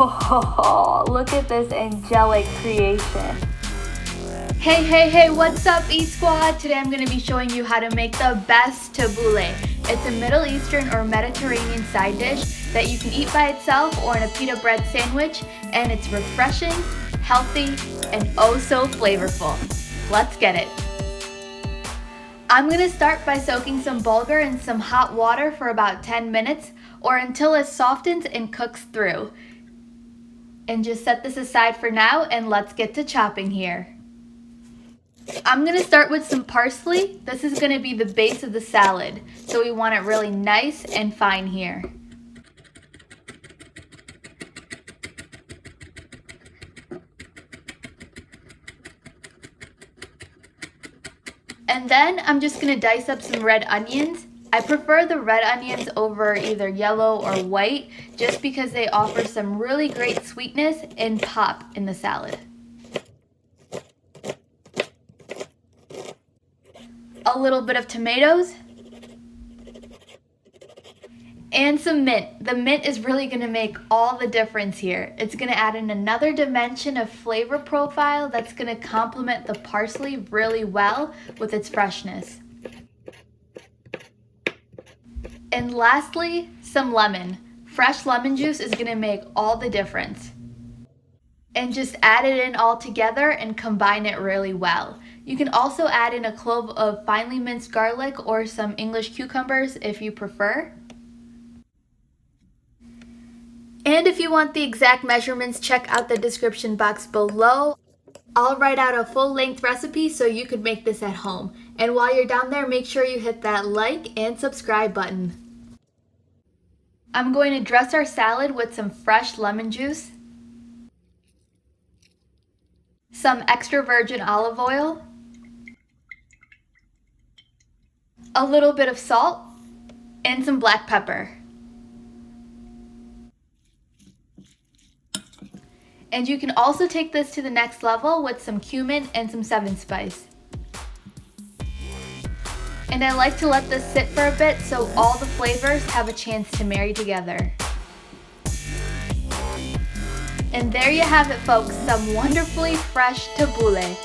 Oh, look at this angelic creation. Hey, what's up, Eat Squad? Today I'm going to be showing you how to make the best tabbouleh. It's a Middle Eastern or Mediterranean side dish that you can eat by itself or in a pita bread sandwich, and it's refreshing, healthy, and oh so flavorful. Let's get it. I'm going to start by soaking some bulgur in some hot water for about 10 minutes or until it softens and cooks through. And just set this aside for now and let's get to chopping here. I'm going to start with some parsley. This is going to be the base of the salad, so we want it really nice and fine here. And then I'm just going to dice up some red onions. I prefer the red onions over either yellow or white just because they offer some really great sweetness and pop in the salad. A little bit of tomatoes and some mint. The mint is really going to make all the difference here. It's going to add in another dimension of flavor profile that's going to complement the parsley really well with its freshness. And lastly, some lemon. Fresh lemon juice is going to make all the difference. And just add it in all together and combine it really well. You can also add in a clove of finely minced garlic or some English cucumbers if you prefer. And if you want the exact measurements, check out the description box below. I'll write out a full-length recipe so you could make this at home. And while you're down there, make sure you hit that like and subscribe button. I'm going to dress our salad with some fresh lemon juice, some extra virgin olive oil, a little bit of salt, and some black pepper. And you can also take this to the next level with some cumin and some 7 spice. And I like to let this sit for a bit so all the flavors have a chance to marry together. And there you have it, folks, some wonderfully fresh tabbouleh.